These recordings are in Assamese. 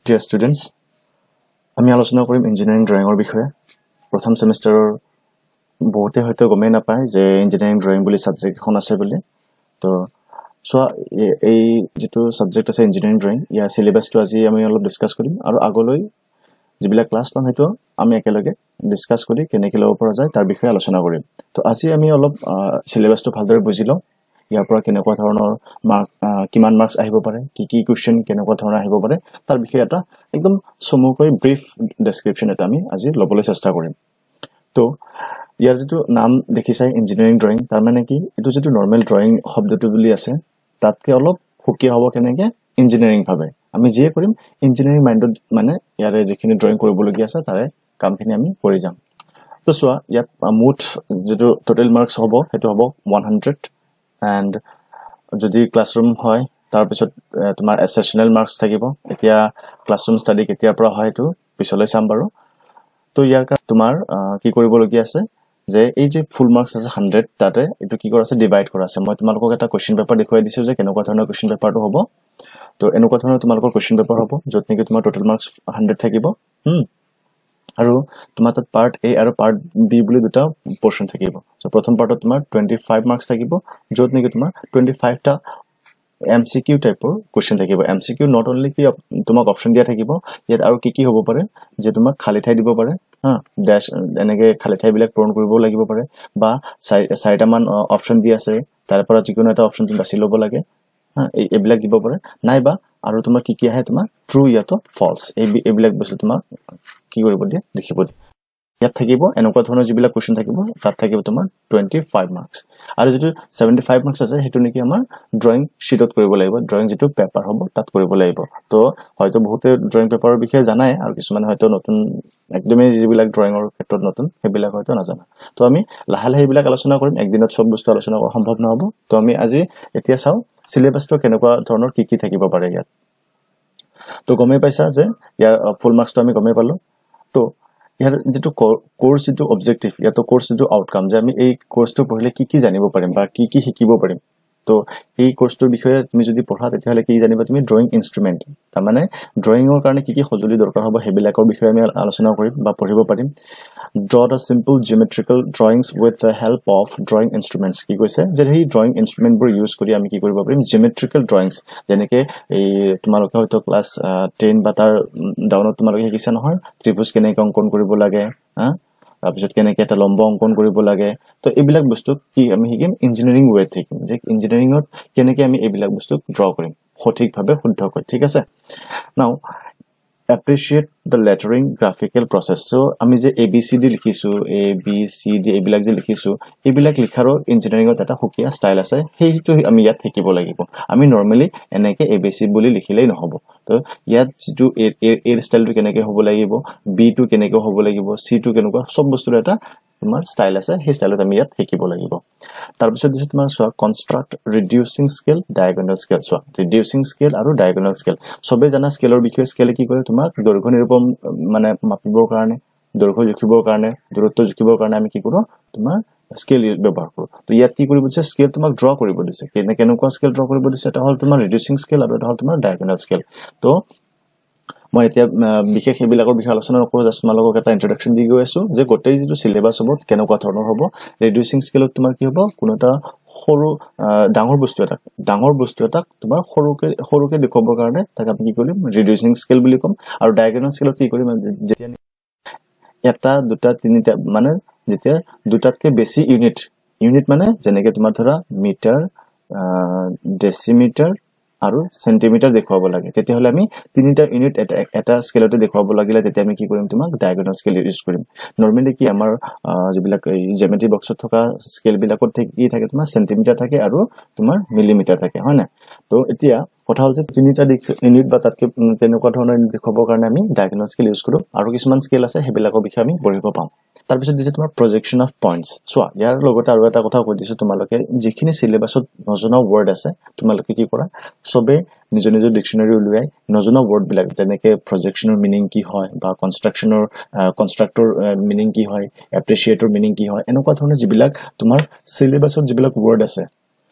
Dear students, আমি আলোচনা কৰিম ইঞ্জিনিয়াৰিং ড্ৰয়িঙৰ বিষয়ে। প্ৰথম সেমিষ্টাৰৰ বহুতে হয়তো গমেই নাপায় যে ইঞ্জিনিয়াৰিং ড্ৰয়িং বুলি সাবজেক্ট এখন আছে বুলি। তো এই যেটো সাবজেক্ট আছে ইঞ্জিনিয়াৰিং ড্ৰয়িং, ইয়াৰ সিলেবাসটো আজি আমি অলপ ডিসকাস কৰিম আৰু আগলৈ যিবিলাক ক্লাছ লম হেতু আমি একেলগে ডিসকাস কৰি কেনেকৈ ল'ব পৰা যায় তাৰ বিষয়ে আলোচনা কৰিম। তো আজি আমি অলপ সিলেবাসটো ভালদৰে বুজি লওঁ। ইয়াৰ পৰা কেনেকুৱা ধৰণৰ কিমান মাৰ্কস আহিব পাৰে, কি কোৱেশ্চন কেনেকুৱা ধৰণৰ আহিব পাৰে তাৰ বিষয়ে এটা একদম চমুকৈ ব্ৰিফ ডেসক্ৰিপচন এটা আমি আজি ল'বলৈ চেষ্টা কৰিম। তো ইয়াৰ যেটো নাম দেখিছাই ইঞ্জিনিয়াৰিং ড্ৰয়িং, তাৰ মানে কি এটো যেটো নৰমাল ড্ৰয়িং শব্দটো বুলি আছে তাতকে অলপ সুকীয়া হ'ব কেনেকে ইঞ্জিনিয়াৰিং ভাবে আমি যিয়ে কৰিম ইঞ্জিনিয়াৰিং মাইন্ডত মানে ইয়াৰে যিখিনি ড্ৰয়িং কৰিবলগীয়া আছে তাৰে কামখিনি আমি কৰি যাম। তো সোয়া ইয়াত মুঠ যেটো টোটাল মাৰ্কস হ'ব হেতু হ'ব 100 and যদি ক্লাসৰুম হয় তাৰ পিছত তোমাৰ এসেশনাল মাৰ্কস থাকিব। এতিয়া ক্লাসৰুম ষ্টাডি কেতিয়াৰ পৰা হয় হেতু পিছলৈ চাম বাৰু। তো ইয়াৰ কাৰণে তোমাৰ কি কৰিবলগীয়া আছে যে এই যে ফুল মাৰ্কস আছে 100 তাতে এটো কি কৰা আছে ডিভাইড কৰা আছে। মই তোমালোকক এটা কোৱেশ্চন পেপাৰ দেখুৱাই দিছো যে কেনেকুৱা ধৰণৰ কোৱেশ্চন পেপাৰটো হ'ব। তো এনেকুৱা ধৰণৰ তোমালোকৰ কোৱেশ্চন পেপাৰ হ'ব যত নেকি তোমাৰ টোটাল মাৰ্কস 100 থাকিব। আৰু তোমাৰ তাত পাৰ্ট A আৰু পাৰ্ট B বুলি দুটা পোৰশন থাকিব। সো প্ৰথম পাৰ্টত তোমাৰ 25 মাৰ্কস থাকিব যত নেকি তোমাৰ 25 টা MCQ টাইপৰ কোৱেশ্চন থাকিব। MCQ নট অনলি কি তোমাক অপচন দিয়া থাকিব, ইয়াত আৰু কি হ'ব পাৰে যে তোমাক খালি ঠাই দিব পাৰে, ড্যাশ এনেকে খালি ঠাই বিলাক পূৰণ কৰিব লাগিব পাৰে বা চাৰিটা মান অপচন দি আছে তাৰ পৰা যিকোনো এটা অপচন তুমি বাছি ল'ব লাগে। এইবিলাক দিব পাৰে নাইবা আৰু তোমাৰ কি আহে তোমাৰ ট্ৰু ইয়াতো ফলস এইবিলাক বস্তু তোমাক কি কৰিব দিয়ে লিখিব দিয়ে। ইয়াত থাকিব এনেকুৱা ধৰণৰ যিবিলাক কোৱেশ্চন থাকিব তাত থাকিব তোমাৰ 25 মাৰ্কস আৰু যেটো 75 মাৰ্কস আছে হেতু নেকি আমাৰ ড্ৰয়িং শীটত কৰিব লাগিব, ড্ৰয়িং যেটো পেপাৰ হ'ব তাত কৰিব লাগিব। তো হয়তো বহুতে ড্ৰয়িং পেপাৰৰ বিষয়ে জানাই আৰু কিছুমান হয়তো নতুন একদমই যিবিলাক ড্ৰয়িঙৰ ক্ষেত্ৰত নতুন সেইবিলাক হয়তো নাজানা। তো আমি লাহে লাহে এইবিলাক আলোচনা কৰিম, একদিনত সব বস্তু আলোচনা কৰা সম্ভৱ নহব। তো আমি আজি এতিয়া চাও সিলেবাসটো কেনেকুৱা ধৰণৰ কি থাকিব পাৰে ইয়াত। তো গমে পাইছা যে ইয়াৰ ফুল মাৰ্কসটো আমি গমে পালো। তো ইয়াৰ যেটো কোৰ্স যেটো অবজেক্টিভ ইয়াতো কোৰ্স যেটো আউটকাম যে আমি এই কোৰ্সটো পঢ়িলে কি জানিব পাৰিম বা কি শিকিব পাৰিম। তো এই কোৰ্সটোৰ বিষয়ে তুমি যদি পঢ়া তেতিয়াহলে কি জানিবা তুমি ড্ৰয়িং ইনস্ট্ৰুমেন্ট, তাৰ মানে ড্ৰয়িঙৰ কাৰণে কি সঁজুলি দৰকাৰ হ'ব হেবিলাকৰ বিষয়ে আমি আলোচনা কৰিম বা পঢ়িব পাৰিম। Draw the simple geometrical drawings with the help of drawing instruments কি কৈছে যে এই ড্ৰয়িং ইনস্ট্ৰুমেন্ট বোৰ ইউজ কৰি আমি কি কৰিব পাৰিম জিওমেট্ৰিক্যাল ড্ৰয়িংস, যেনেকে এই তোমালোকে হয়তো ক্লাস 10 বা তাৰ ডাউনত তোমালোকে শিকিছা নহয় ত্ৰিভুজ কেনেকৈ অঙ্কন কৰিব লাগে, তাৰপিছত কেনেকৈ এটা লম্ব অঙ্কন কৰিব লাগে। তো এইবিলাক বস্তু কি আমি শিকিম ইঞ্জিনিয়াৰিং ওয়েত শিকিম যে ইঞ্জিনিয়াৰিংত কেনেকৈ আমি এইবিলাক বস্তু ড্ৰ কৰিম সঠিকভাৱে শুদ্ধকৈ, ঠিক আছে। নাও appreciate the lettering graphical process. So আমি যে ABCD লিখিছো ABCD এইবিলাক যে লিখিছো এইবিলাক লিখাৰো ইঞ্জিনিয়াৰিংত এটা হুকিয়া স্টাইল আছে, সেইটো আমি ইয়াত শিকিব লাগিব। আমি নরমালি এনেকে ABC বুলি লিখিলেই নহব। তো ইয়াত যেটো A স্টাইলটো কেনেকৈ হ'ব লাগিব, B টো কেনেকৈ হ'ব লাগিব, C টো কেনেকুৱা সব বস্তুৰ এটা তোমাৰ স্টাইল আছে, সেই স্টাইলত আমি ইয়াত শিকিব লাগিব। তাৰ পিছত দিছে তোমাৰ সোয়া কনস্ট্ৰাক্ট ৰিডিউসিং স্কেল ডায়াগোনাল স্কেল। সোয়া ৰিডিউসিং স্কেল আৰু ডায়াগোনাল স্কেল সবে জানা স্কেলৰ বিষয়ে। স্কেলে কি কৰে তোমাৰ দৈৰ্ঘ্য নিৰূপণ মানে মাপিবৰ কাৰণে, দৈৰ্ঘ্য জুখিবৰ কাৰণে, দূৰত্ব জুখিবৰ কাৰণে আমি কি কৰো তোমাৰ স্কেল ব্যৱহাৰ কৰো। তো ইয়াত কি কৰিব দিছে স্কেল তোমাক ড্ৰ কৰিব দিছে, কেনেকুৱা স্কেল ড্ৰ কৰিব দিছে এটা হল তোমাৰ ৰিডিউসিং স্কেল আৰু এটা হল তোমাৰ ডায়াগোনাল স্কেল। তো মই এতিয়া বিশেষ এইবিলাকৰ বিষয়ে আলোচনা নকৰো, জাস্ট তোমালোকক এটা ইন্ট্ৰোডাকশন দি গৈ আছো যে গোটেই যেটো সিলেবাস হ'ব কেনেকুৱা ধৰণৰ হ'ব। ৰিডিউসিং স্কেলত তোমাৰ কি হ'ব কোনো এটা সৰু ডাঙৰ বস্তু এটা তোমাৰ সৰুকে দেখুৱাবৰ কাৰণে তাক আমি কি কৰিম ৰিডিউসিং স্কেল বুলি ক'ম। আৰু ডায়াগোনাল স্কেলত কি কৰিম যেতিয়া এটা দুটা তিনিটা মানে যেতিয়া দুটাতকে বেছি ইউনিট মানে যেনেকৈ তোমাৰ ধৰা মিটাৰ ডেসিমিটাৰ আৰু সেন্টিমিটাৰ দেখুৱাব লাগে, তেতিয়া হলে আমি তিনিটা ইউনিট এটা স্কেলতে দেখুৱাব লাগিলে তেতিয়া আমি কি কৰিম তোমাক ডায়াগোনাল স্কেল ইউজ কৰিম। নৰমালি কি আমাৰ যিবিলাক জ্যামিতি বক্সত থকা স্কেল বিলাকত কি থাকে তোমাৰ সেন্টিমিটাৰ থাকে আৰু তোমাৰ মিলিমিটাৰ থাকে, হয় না। তো এতিয়া কথা হল যে তিনিটা ইউনিট বা তাতকে তেনেকুৱা ধৰণৰ দেখুৱাবৰ কাৰণে আমি ডায়াগোনাল স্কেল ইউজ কৰো। আৰু কিছুমান স্কেল আছে সেইবিলাকৰ বিষয়ে আমি পঢ়িব পাম। তাৰ পিছত দিছে তোমাৰ প্ৰজেকশন অফ পইণ্টস। সোয়া ইয়াৰ লগতে আৰু এটা কথা কৈ দিছো তোমালোকে যিখিনি সিলেবাসত নজনা ওয়াৰ্ড আছে তোমালোকে কি কৰা সবে নিজ ডিকশনাৰী উলিয়াই নজনা ওয়াৰ্ড বিলাক যেনেকৈ প্ৰজেকশনৰ মিনিং কি হয় বা কনস্ট্ৰাক্টৰ মিনিং কি হয়, এপ্ৰিচিয়েটৰ মিনিং কি হয়, এনেকুৱা ধৰণৰ যিবিলাক তোমাৰ সিলেবাসত যিবিলাক ওয়াৰ্ড আছে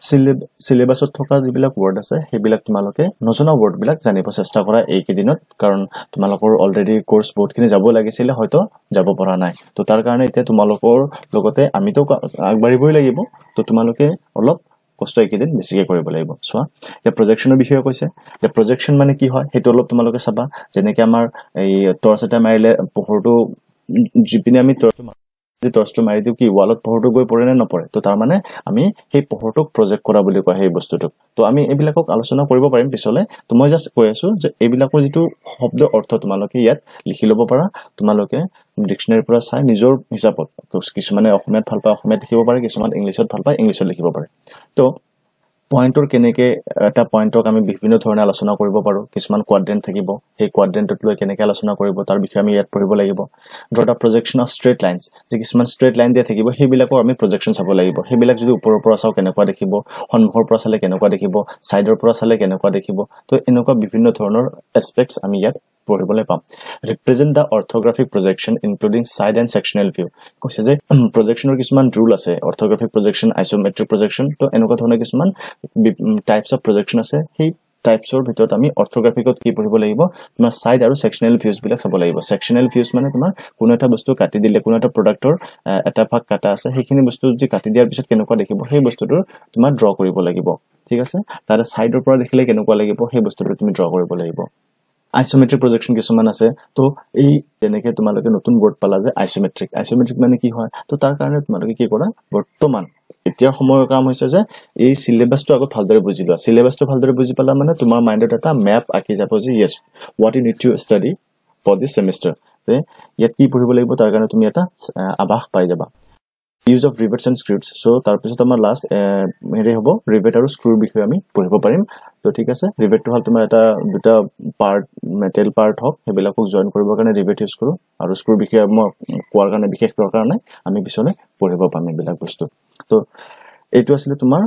সিলেবাছত থকা যিবিলাক ৱৰ্ড আছে সেইবিলাক তোমালোকে নজনা ৱৰ্ডবিলাক জানিব চেষ্টা কৰা এইকেইদিনত কাৰণ তোমালোকৰ অলৰেডি কোৰ্স বহুতখিনি যাব লাগিছিলে হয়তো যাব পৰা নাই তো তাৰ কাৰণে এতিয়া তোমালোকৰ লগতে আমিতো আগবাঢ়িবই লাগিব তো তোমালোকে অলপ কষ্ট এইকেইদিন বেছিকৈ কৰিব লাগিব চোৱা এতিয়া প্ৰজেকশ্যনৰ বিষয়ে কৈছে যে প্ৰজেকশ্যন মানে কি হয় সেইটো অলপ তোমালোকে চাবা যেনেকৈ আমাৰ এই টৰ্চ এটা মাৰিলে পোহৰটো যিপিনে আমি টৰ্চটো মাৰি দিও কি ৱালত পোহৰটো গৈ পৰে নে নপৰে তো তাৰ মানে আমি সেই পোহৰটোক প্ৰজেক্ট কৰা বুলি কয় সেই বস্তুটোক তো আমি এইবিলাকক আলোচনা কৰিব পাৰিম পিছলৈ তো মই জাষ্ট কৈ আছো যে এইবিলাকৰ যিটো শব্দ অৰ্থ তোমালোকে ইয়াত লিখি ল'ব পাৰা তোমালোকে ডিকচনাৰীৰ পৰা চাই নিজৰ হিচাপত কিছুমানে অসমীয়াত ভাল পায় অসমীয়াত লিখিব পাৰে কিছুমান ইংলিছত ভাল পায় ইংলিছত লিখিব পাৰে তো পয়েন্টৰ কেনেকে এটা পয়েন্টক আমি বিভিন্ন ধৰণে আলোচনা কৰিব পাৰো কিছুমান কোৱাড্ৰেন্ট থাকিব সেই কোৱাড্ৰেন্টত লৈ কেনেকে আলোচনা কৰিব তাৰ বিষয়ে আমি ইয়াত পঢ়িব লাগিব draw the projection of straight lines যে কিছুমান ষ্ট্ৰেট লাইন দিয়া থাকিব সেইবিলাকৰ আমি প্ৰজেকশ্যন চাব লাগিব সেইবিলাক যদি ওপৰৰ পৰা চাও কেনেকুৱা দেখিব সন্মুখৰ পৰা চালে কেনেকুৱা দেখিব সাইডৰ পৰা চালে কেনেকুৱা দেখিব তো এনেকুৱা বিভিন্ন ধৰণৰ এসপেক্টস আমি ইয়াত পঢ়িবলৈ পাম represent the orthographic projection including side and sectional view কৈছে যে প্ৰজেকশ্যনৰ কিছুমান ৰুল আছে অৰ্থোগ্ৰাফিক প্ৰজেকশ্যন আইসোমেট্ৰিক প্ৰজেকশ্যন তো এনেকুৱা ধৰণৰ কিছুমান টাইপস অফ প্ৰজেকশ্যন আছে সেই টাইপসৰ ভিতৰত আমি অৰ্থোগ্ৰাফিকত কি পঢ়িব লাগিব তোমাৰ সাইড আৰু সেকশনাল ভিউজ বিলাক চাব লাগিব সেকশনাল ভিউজ মানে তোমাৰ কোনো এটা বস্তু কাটি দিলে কোনো এটা প্ৰডাক্টৰ এটা ভাগ কাটা আছে সেইখিনি বস্তু যদি কাটি দিয়াৰ পিছত কেনেকুৱা দেখিব সেই বস্তুটো তোমাৰ ড্ৰ কৰিব লাগিব ঠিক আছে তাৰে সাইডৰ পৰা দেখিলে কেনেকুৱা লাগিব সেই বস্তুটো তুমি ড্ৰ কৰিব লাগিব আইসোমেট্ৰিক প্ৰজেকশ্যন কিছুমান আছে তো এই যেনেকে তোমালোকে নতুন ৱৰ্ড পালা যে আইসোমেট্ৰিক মানে কি হয় তো তাৰ কাৰণে তোমালোকে কি কৰা বৰ্তমান এতিয়াৰ সময়ৰ কাম হৈছে যে এই সিলেবাসটো আগত ভালদৰে বুজি লোৱা সিলেবাসটো ভালদৰে বুজি পালা মানে তোমাৰ মাইন্ডত এটা ম্যাপ আকি যাব যে yes what you need to study for this semester তে ইয়াত কি পঢ়িব লাগিব তাৰ কাৰণে তুমি এটা আভাস পাই যাবা use of rivets and screws so tar pisot amar last mere hobo rivet aru screw bikhoye ami poribo parim to thik ase rivet to hal tumar eta duta part metal part hok hebilakok join koribo karone rivet use koru aru screw bikhoye mo koar karone bikhesh dorkar nai ami bisone poribo pam ebilak bostu to etu asile tumar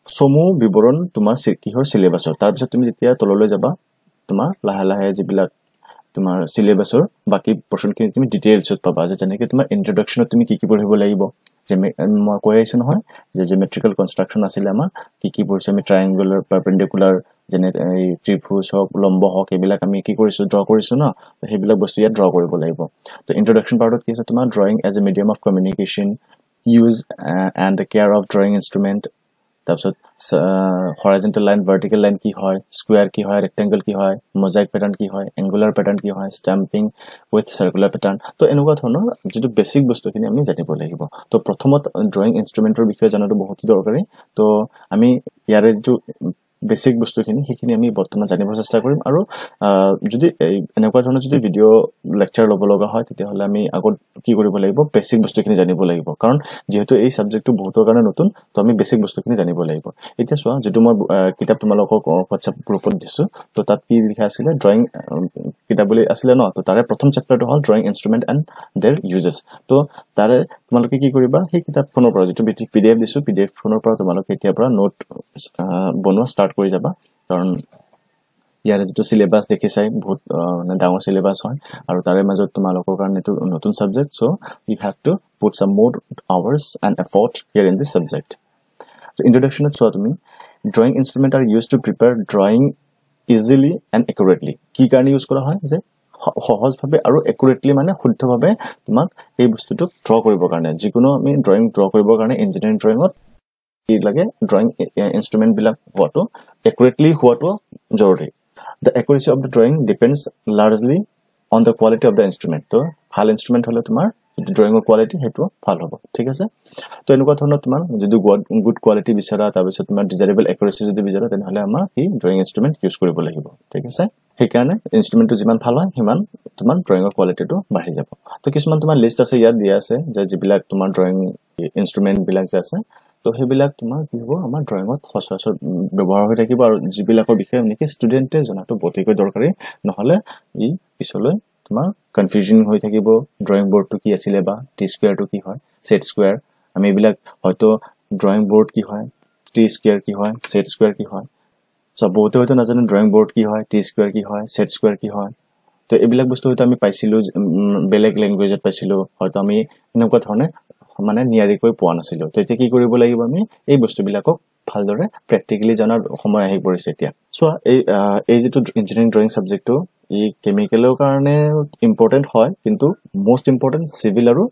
somu biboron tumar kihor syllabusor tar pisot tumi jetia tololoi jaba tumar laha laha jibilak তোমাৰ সিলেবাসৰ বাকি পোৰশনখিনি তুমি ডিটেইলছত পাবা যে যেনেকৈ তোমাৰ ইন্ট্ৰোডাকশনত তুমি কি কি পঢ়িব লাগিব যে মই কৈ আছো নহয় যে জিওমেট্ৰিক্যাল কনস্ট্ৰাকশন আছিল আমাৰ কি পঢ়িছো আমি ট্ৰায়াঙ্গুলাৰ পাৰপেন্ডিকুলাৰ যেনে এই ত্ৰিভুজ হক লম্ব হক এবিলাক আমি কি কৰিছো ড্ৰ কৰিছো না হেবিলাক বস্তু ইয়াত ড্ৰ কৰিব লাগিব তো ইন্ট্ৰোডাকশন পাৰ্টত কি আছে তোমাৰ drawing as a medium of communication use and care of drawing instrument তাৰপিছত হৰাইজন্টেল লাইন ভাৰ্টিকেল লাইন কি হয় স্কয়াৰ কি হয় ৰেক্টেংগল কি হয় মোজাইক প্যাটাৰ্ন কি হয় এঙ্গুলাৰ প্যাটাৰ্ন কি হয় ষ্টাম্পিং উইথ সাৰ্কুলাৰ প্যাটাৰ্ন তো এনেকুৱা ধৰণৰ যেটো বেসিক বস্তুখিনি আমি জানিব লাগিব তো প্ৰথমত ড্ৰয়িং ইনস্ট্ৰুমেন্টৰ বিষয়ে জানাটো বহুত দৰকাৰী তো আমি ইয়াৰে যেটো বেসিক বস্তুখিনি সেইখিনি আমি বৰ্তমান জানিব চেষ্টা কৰিম আৰু যদি এনেকুৱা ধৰণৰ যদি ভিডিও লেকচাৰ ল'ব লগা হয় তেতিয়া হলে আমি আগত কি কৰিব লাগিব বেসিক বস্তুখিনি জানিব লাগিব কাৰণ যেহেতু এই সাবজেক্টটো বহুতৰ কাৰণে নতুন তো আমি বেসিক বস্তুখিনি জানিব লাগিব এতিয়া চোৱা যেটো মই কিতাপ তোমালোকক WhatsApp গ্ৰুপত দিছো তো তাত কি লিখা আছিল ড্ৰয়িং কিতাপ বুলি আছিল ন তো তাৰে প্ৰথম চেপ্টাৰটো হ'ল ড্ৰয়িং ইনস্ট্ৰুমেন্ট এণ্ড देयर ইউজেস তো তাৰে তোমালোকে কি কৰিবা সেই কিতাপখনৰ পৰা যেটো PDF দিছো PDF খনৰ পৰা তোমালোকে এতিয়াৰ পৰা নোট বনোৱা ষ্টাৰ্ট কৰি যাবা কাৰণ ইয়াৰে যেটো সিলেবাস দেখিছাই বহুত ডাঙৰ সিলেবাস হয় আৰু তাৰে মাজত তোমালোকৰ কাৰণে এটো নতুন subject so you have to put some more hours and effort here in this subject so ইন্ট্ৰোডাকশনত সো তুমি drawing instrument are used to prepare drawing easily and accurately কি কাৰণে ইউজ কৰা হয় যে সহজভাৱে আৰু একুৰেটলি মানে শুদ্ধভাৱে তোমাক এই বস্তুটো ড্ৰ কৰিবৰ কাৰণে যিকোনো আমি ড্ৰয়িং ড্ৰ কৰিবৰ কাৰণে ইঞ্জিনিয়াৰিং ড্ৰয়িঙত কি লাগে ড্ৰয়িং ইনস্ট্ৰুমেন্ট বিলাক হোৱাটো একুৰেটলি হোৱাটো জৰুৰী the accuracy of the drawing depends largely on the quality of the instrument তো ভাল ইনস্ট্ৰুমেন্ট হলে তোমাৰ ড্ৰয়িংৰ কোৱালিটি হেতু ভাল হ'ব ঠিক আছে তো এনেকুৱা ধৰণৰ তোমাৰ যদি গুড কোৱালিটি বিচাৰা তাৰ পিছত তোমাৰ ডিজাইৰেবল একুৰেসি যদি বিচাৰা তেনহলে আমাৰ এই ড্ৰয়িং ইনস্ট্ৰুমেন্ট ইউজ কৰিব লাগিব ঠিক আছে সেইকাৰণে ইনস্ট্ৰুমেন্টটো যিমান ভাল হয় হিমান তোমাৰ ড্ৰয়িংৰ কোৱালিটিটো বাঢ়ি যাব তো কিছুমান তোমাৰ লিষ্ট আছে ইয়াত দিয়া আছে যে যিবিলাক তোমাৰ ড্ৰয়িং ইনস্ট্ৰুমেন্ট বিলাক যে আছে তো হেবিলাক তোমাৰ কি হ'ব আমাৰ ড্ৰয়িংত সচৰাচৰ ব্যৱহাৰ হৈ থাকিব আৰু যিবিলাকৰ বিষয়ে নেকি ষ্টুডেন্টে জনাটো অতিকৈ দৰকাৰী নহলে ই পিছলৈ তোমাৰ কনফিউজন হৈ থাকিব ড্ৰয়িং বোৰ্ডটো কি আছিল বা টি স্কয়াৰটো কি হয় সেট স্কয়াৰ আমি এইবিলাক হয়তো ড্ৰয়িং বোৰ্ড কি হয় টি স্কয়াৰ কি হয় সেট স্কয়াৰ কি হয় সব বহুতে হয়তো নাজানে ড্ৰয়িং বোৰ্ড কি হয় টি স্কয়াৰ কি হয় সেট স্কয়াৰ কি হয় তো এইবিলাক বস্তু হয়তো আমি পাইছিলো বেলেগ ল্যাঙ্গুৱেজত পাইছিলো হয়তো আমি এনেকুৱা ধৰণে মানে নিয়াৰিকৈ পোৱা নাছিলো তো এতিয়া কি কৰিব লাগিব আমি এই বস্তুবিলাকক ভালদৰে প্ৰেক্টিকেলি জানাৰ সময় আহি পৰিছে এতিয়া সো এই যেটো ইঞ্জিনিয়াৰিং ড্ৰয়িং সাবজেক্টটো ই কেমিকেলৰ কাৰণে ইম্পৰ্টেন্ট হয় কিন্তু মোস্ট ইম্পৰ্টেন্ট সিভিল আৰু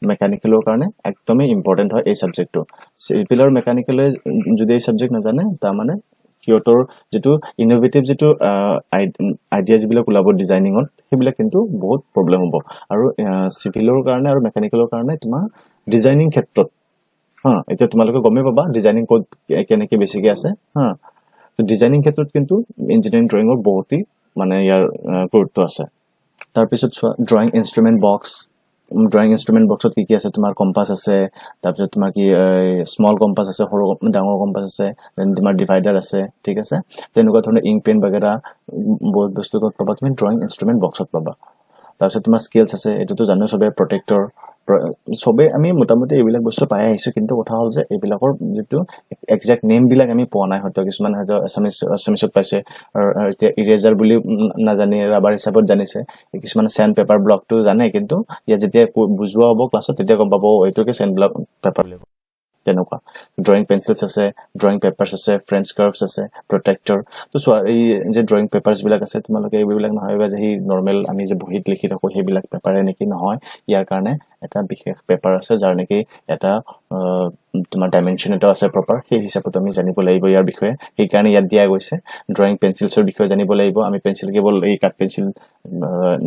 মেকানিকেলৰ কাৰণে একদমই ইম্পৰ্টেন্ট হয় এই সাবজেক্টটো সিভিল আৰু মেকানিকেলে যদি এই সাবজেক্ট না জানে তা মানে কিয়তৰ যেটো ইনোভেটিভ যেটো আইডিয়া যিবিলাক ওলাব ডিজাইনিংত সেইবিলাক কিন্তু বহুত প্ৰবলেম হ'ব আৰু সিভিলৰ কাৰণে আৰু মেকানিকেলৰ কাৰণে তোমাৰ ডিজাইনিং ক্ষেত্ৰত এতিয়া তোমালোকে গমে পাবা ডিজাইনিং কোড কেনেকৈ বেছিকৈ আছে তো ডিজাইনিং ক্ষেত্ৰত কিন্তু ইঞ্জিনিয়াৰিং ড্ৰয়িঙৰ বহুতই মানে ইয়াৰ গুৰুত্ব আছে তাৰ পিছত ড্ৰয়িং ইনস্ট্ৰুমেন্ট বক্স ড্ৰয়িং ইনস্ট্ৰুমেন্ট বক্সত কি আছে তোমাৰ কম্পাস আছে তাৰ পিছত তোমাৰ কি স্মল কম্পাস আছে সৰু ডাঙৰ কম্পাস আছে দেন তোমাৰ ডিভাইডাৰ আছে ঠিক আছে তেনেকুৱা ধৰণৰ ইংক পেন বগেৰা বহুত বস্তু কত পাবা তুমি ড্ৰয়িং ইনস্ট্ৰুমেন্ট বক্সত পাবা তাৰ পিছত তোমাৰ স্কেলছ আছে এটোটো জানো সবে প্ৰটেক্টৰ সবে আমি মোটামুটি এইবিলাক বস্তু পাই আহিছো কিন্তু কথা হল যে এইবিলাকৰ যেটো এক্সাক্ট নেম বিলাক আমি পোৱা নাই হয়তো কিছুমান হয়তো এছএমএছত পাইছে আৰু এতিয়া ইৰেজাৰ বুলি না জানি ৰাবাৰ হিচাপত জানিছে কিছুমান স্যান্ড পেপাৰ ব্লকটো জানে কিন্তু ইয়া যেতিয়া বুজোৱা হ'ব ক্লাছত তেতিয়া গম পাব এইটোকে স্যান্ড ব্লক পেপাৰ লিখো তেনেকুৱা ড্ৰয়িং পেন্সিলছ আছে ড্ৰয়িং পেপাৰছ আছে ফ্ৰেঞ্চ কাৰ্ভছ আছে প্ৰটেক্টৰ তো এই যে ড্ৰয়িং পেপাৰছ বিলাক আছে তোমালোকে এইবিলাক নহয়বা যে নৰ্মেল আমি যে বহিত লিখি ৰাখো সেইবিলাক পেপাৰে নেকি নহয় ইয়াৰ কাৰণে এটা বিশেষ পেপাৰ আছে যাৰ নেকি এটা তোমাৰ ডাইমেনশন এটা আছে প্ৰপাৰ সেই হিচাপত আমি জানিব লাগিব ইয়াৰ বিষয়ে সেই কাৰণে ইয়াত দিয়া গৈছে ড্ৰয়িং পেন্সিলছৰ বিষয়ে জানিব লাগিব আমি পেন্সিল কেৱল এই কাট পেন্সিল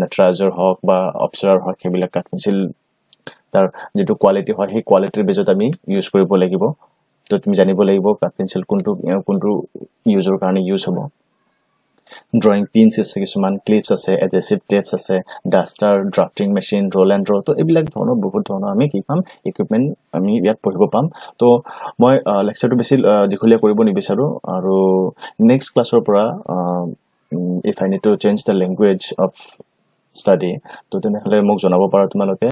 নটৰাজৰ হওক বা অপ্সৰাৰ হওক সেইবিলাক কাট পেন্সিল তাৰ যেটো কোৱালিটি হয় সেই কোৱালিটিৰ বেজত আমি ইউজ কৰিব লাগিব তো তুমি জানিব লাগিব কাট পেন্সিল কোনটো ইউজৰ কাৰণে ইউজ হ'ব ড্ৰয়িং পিনছ আছে কিছুমান ক্লিপছ আছে এডহেসিভ টেপছ আছে duster drafting machine roll and draw তো এইবিলাক ধৰণৰ বহুত ধৰণৰ আমি কি পাম ইকুইপমেন্ট আমি ইয়াত পঢ়িব পাম তো মই লেকচাৰটো বেছি দীঘলীয়া কৰিব নিবিচাৰো আৰু নেক্সট ক্লাছৰ পৰা if I need to change the language of study तो তেনেহলে মোক জনাব পাৰা তোমালোকে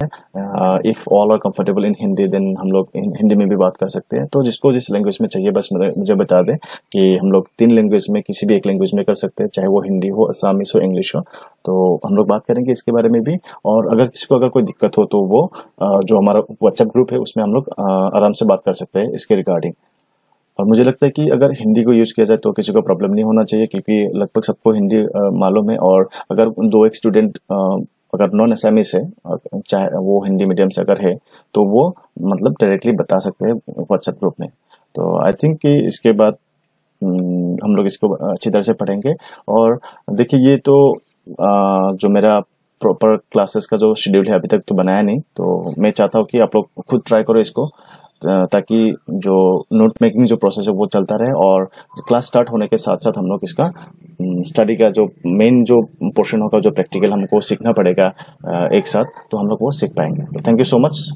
if all are comfortable in Hindi then हम लोग हिंदी में भी बात कर सकते हैं तो जिसको जिस लैंग्वेज में चाहिए बस मुझे बता दे कि हम लोग 3 लैंग्वेज में किसी भी एक लैंग्वेज में कर सकते हैं चाहे वो हिंदी हो असमीज हो इंग्लिश हो तो हम लोग बात करेंगे इसके बारे में भी और अगर किसी को अगर कोई दिक्कत हो तो वो जो हमारा WhatsApp ग्रुप है उसमें हम लोग आराम से बात कर सकते हैं इसके रिगार्डिंग और मुझे लगता है कि अगर हिंदी को यूज किया जाए तो किसी को प्रॉब्लम नहीं होना चाहिए क्योंकि लगभग सबको हिंदी मालूम है और अगर 2 एक स्टूडेंट अगर नॉन एसएमएस है चाहे वो हिंदी मीडियम से अगर है तो वो मतलब डायरेक्टली बता सकते हैं व्हाट्सएप ग्रुप में तो आई थिंक कि इसके बाद हम लोग इसको अच्छी तरह से पढ़ेंगे और देखिए ये तो जो मेरा प्रॉपर क्लासेस का जो शेड्यूल है अभी तक तो बनाया नहीं तो मैं चाहता हूँ कि आप लोग खुद ट्राई करो इसको ताकि जो नोट मेकिंग जो प्रोसेस है वो चलता रहे और क्लास स्टार्ट होने के साथ साथ हम लोग इसका स्टडी का जो मेन जो पोर्शन होगा जो प्रैक्टिकल हमको सीखना पड़ेगा एक साथ तो हम लोग वो सीख पाएंगे थैंक यू सो मच